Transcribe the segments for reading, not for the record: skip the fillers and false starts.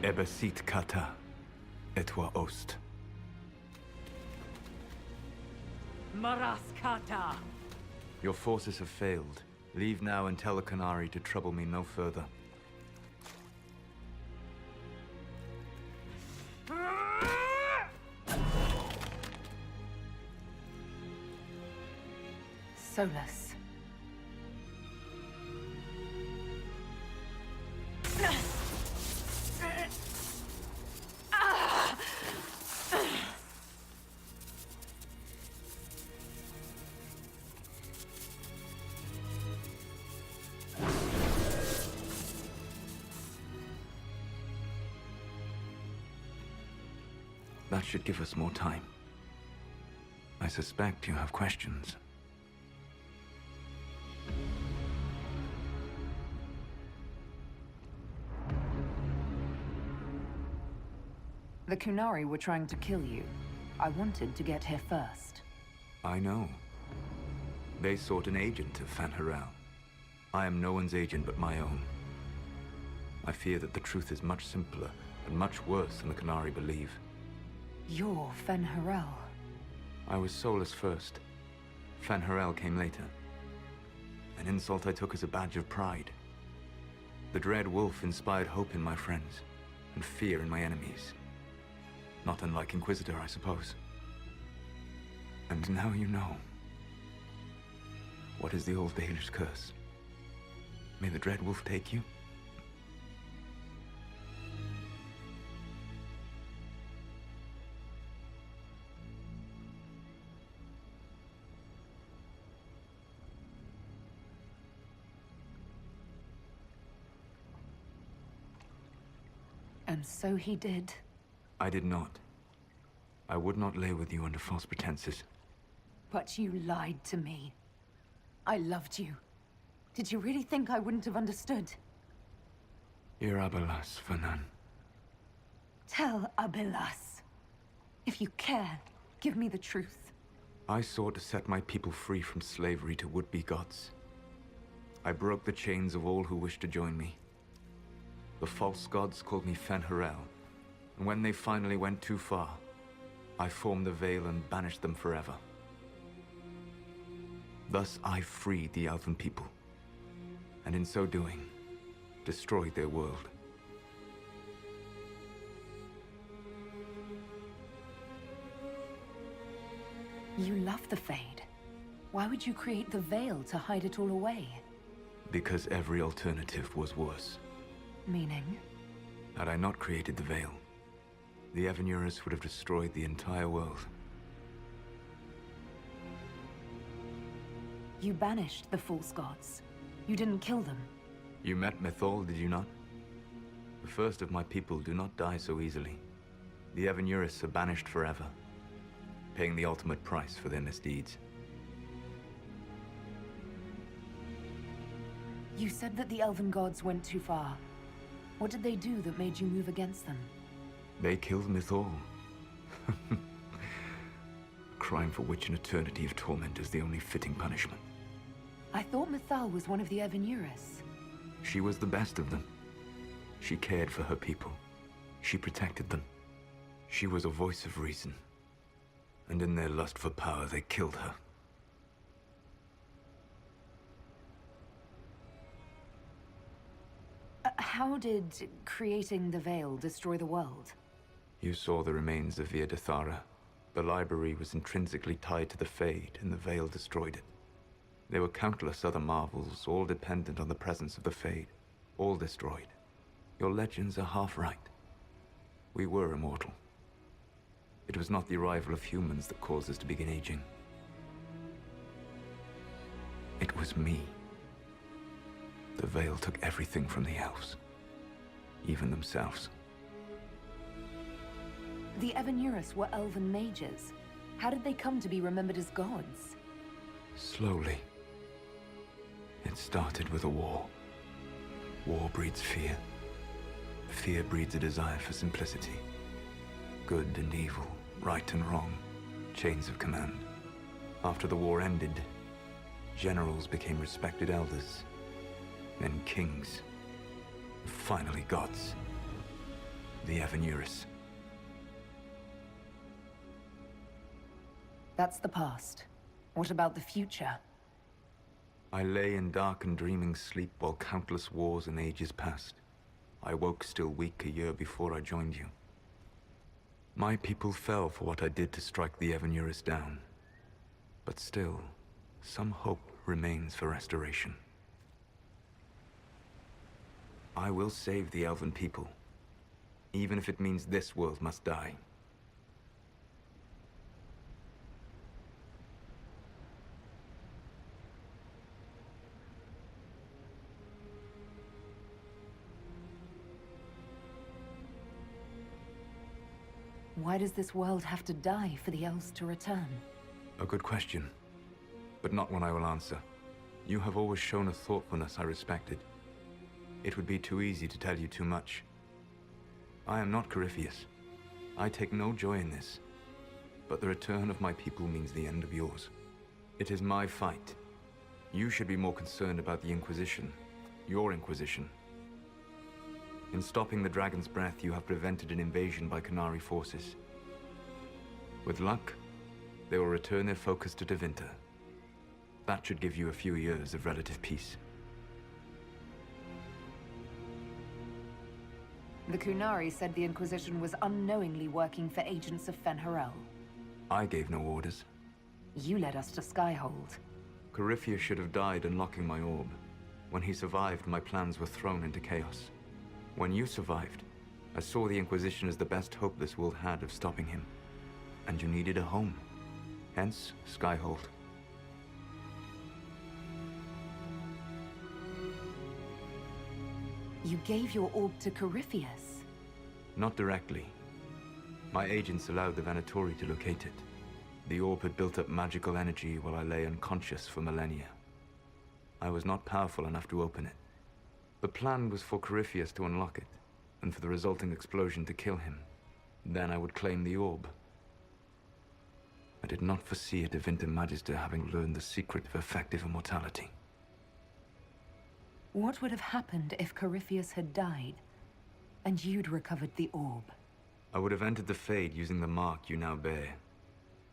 Ebesit kata, etwa ost. Maraskata! Your forces have failed. Leave now and tell the Canary to trouble me no further. Solas. That should give us more time. I suspect you have questions. The Kunari were trying to kill you. I wanted to get here first. I know. They sought an agent of Fen'Harel. I am no one's agent but my own. I fear that the truth is much simpler and much worse than the Canary believe. You're Fen'Harel. I was Solas first. Fen'Harel came later. An insult I took as a badge of pride. The Dread Wolf inspired hope in my friends, and fear in my enemies. Not unlike Inquisitor, I suppose. And now you know. What is the old Baelish curse? May the Dread Wolf take you? And so he did. I did not. I would not lay with you under false pretenses. But you lied to me. I loved you. Did you really think I wouldn't have understood? Irabelas, Fanan. Tell Abelas. If you care, give me the truth. I sought to set my people free from slavery to would-be gods. I broke the chains of all who wished to join me. The false gods called me Fen'Harel, and when they finally went too far, I formed the Veil and banished them forever. Thus I freed the Elven people, and in so doing, destroyed their world. You love the Fade. Why would you create the Veil to hide it all away? Because every alternative was worse. Meaning? Had I not created the Veil, the Evanurus would have destroyed the entire world. You banished the false gods. You didn't kill them. You met Mythal, did you not? The first of my people do not die so easily. The Evanurus are banished forever, paying the ultimate price for their misdeeds. You said that the Elven gods went too far. What did they do that made you move against them? They killed Mythal. A crime for which an eternity of torment is the only fitting punishment. I thought Mythal was one of the Evanurus. She was the best of them. She cared for her people. She protected them. She was a voice of reason. And in their lust for power, they killed her. How did creating the Veil destroy the world? You saw the remains of Via Dethara. The library was intrinsically tied to the Fade, and the Veil destroyed it. There were countless other marvels, all dependent on the presence of the Fade, all destroyed. Your legends are half right. We were immortal. It was not the arrival of humans that caused us to begin aging. It was me. The Veil took everything from the elves, even themselves. The Evanurus were elven mages. How did they come to be remembered as gods? Slowly. It started with a war. War breeds fear. Fear breeds a desire for simplicity. Good and evil, right and wrong, chains of command. After the war ended, generals became respected elders, then kings, and finally gods. the Evanuris. That's the past. What about the future? I lay in dark and dreaming sleep while countless wars and ages passed. I woke still weak a year before I joined you. My people fell for what I did to strike the Evanuris down. But still, some hope remains for restoration. I will save the Elven people, even if it means this world must die. Why does this world have to die for the elves to return? A good question, but not one I will answer. You have always shown a thoughtfulness I respected. It would be too easy to tell you too much. I am not Corypheus. I take no joy in this. But the return of my people means the end of yours. It is my fight. You should be more concerned about the Inquisition. Your Inquisition. In stopping the Dragon's Breath, you have prevented an invasion by Qunari forces. With luck, they will return their focus to Tevinter. That should give you a few years of relative peace. The Qunari said the Inquisition was unknowingly working for agents of Fen'Harel. I gave no orders. You led us to Skyhold. Corypheus should have died unlocking my orb. When he survived, my plans were thrown into chaos. When you survived, I saw the Inquisition as the best hope this world had of stopping him. And you needed a home. Hence, Skyhold. You gave your orb to Corypheus? Not directly. My agents allowed the Venatori to locate it. The orb had built up magical energy while I lay unconscious for millennia. I was not powerful enough to open it. The plan was for Corypheus to unlock it, and for the resulting explosion to kill him. Then I would claim the orb. I did not foresee a Tevinter Magister having learned the secret of effective immortality. What would have happened if Corypheus had died, and you'd recovered the orb? I would have entered the Fade using the mark you now bear.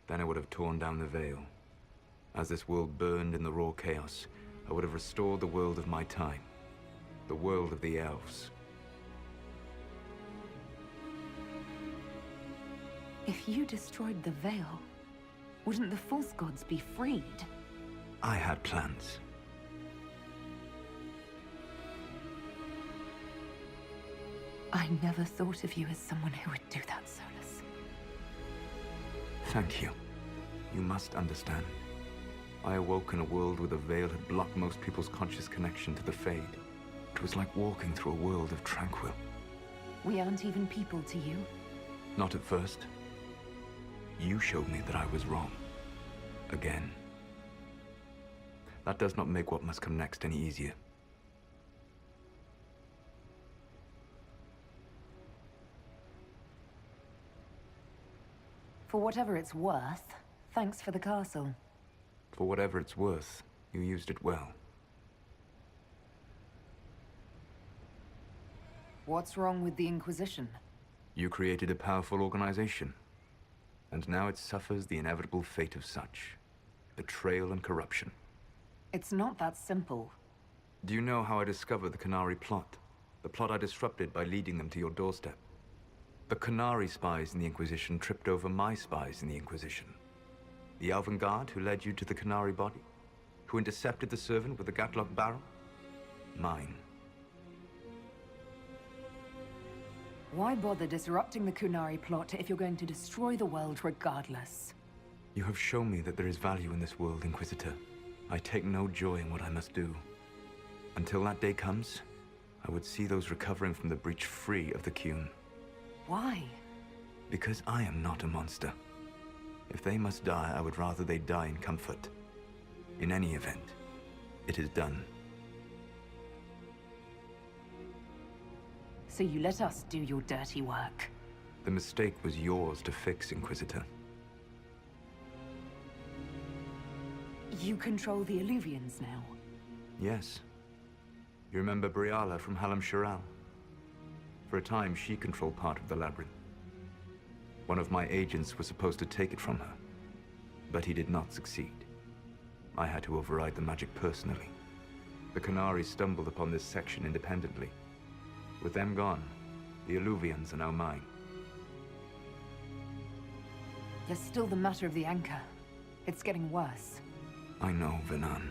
Then I would have torn down the veil. As this world burned in the raw chaos, I would have restored the world of my time. The world of the elves. If you destroyed the veil, wouldn't the false gods be freed? I had plans. I never thought of you as someone who would do that, Solas. Thank you. You must understand. I awoke in a world where the veil had blocked most people's conscious connection to the Fade. It was like walking through a world of tranquil. We aren't even people to you. Not at first. You showed me that I was wrong. Again. That does not make what must come next any easier. For whatever it's worth, thanks for the castle. For whatever it's worth, you used it well. What's wrong with the Inquisition? You created a powerful organization. And now it suffers the inevitable fate of such. Betrayal and corruption. It's not that simple. Do you know how I discovered the Qunari plot? The plot I disrupted by leading them to your doorstep. The Qunari spies in the Inquisition tripped over my spies in the Inquisition. The Elven Guard who led you to the Qunari body? Who intercepted the servant with the Gatlock barrel? Mine. Why bother disrupting the Qunari plot if you're going to destroy the world regardless? You have shown me that there is value in this world, Inquisitor. I take no joy in what I must do. Until that day comes, I would see those recovering from the breach free of the Qun. Why? Because I am not a monster. If they must die, I would rather they die in comfort. In any event, it is done. So you let us do your dirty work? The mistake was yours to fix, Inquisitor. You control the Illuvians now? Yes. You remember Briala from Halam Sharal? For a time, she controlled part of the labyrinth. One of my agents was supposed to take it from her, but he did not succeed. I had to override the magic personally. The Qunari stumbled upon this section independently. With them gone, the Alluvians are now mine. There's still the matter of the anchor. It's getting worse. I know, Venan.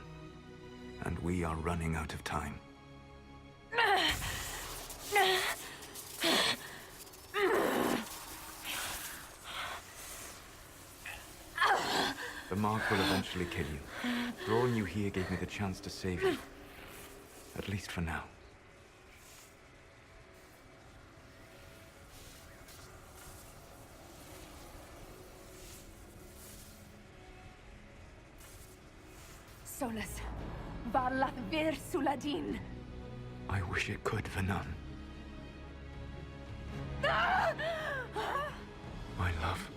And we are running out of time. The mark will eventually kill you. Drawing you here gave me the chance to save you. At least for now. Solas. Varlath vir Suladin. I wish it could, Venan. My love.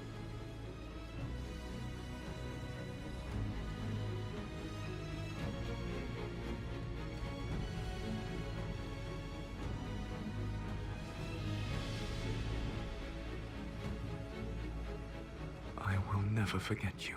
I will never forget you.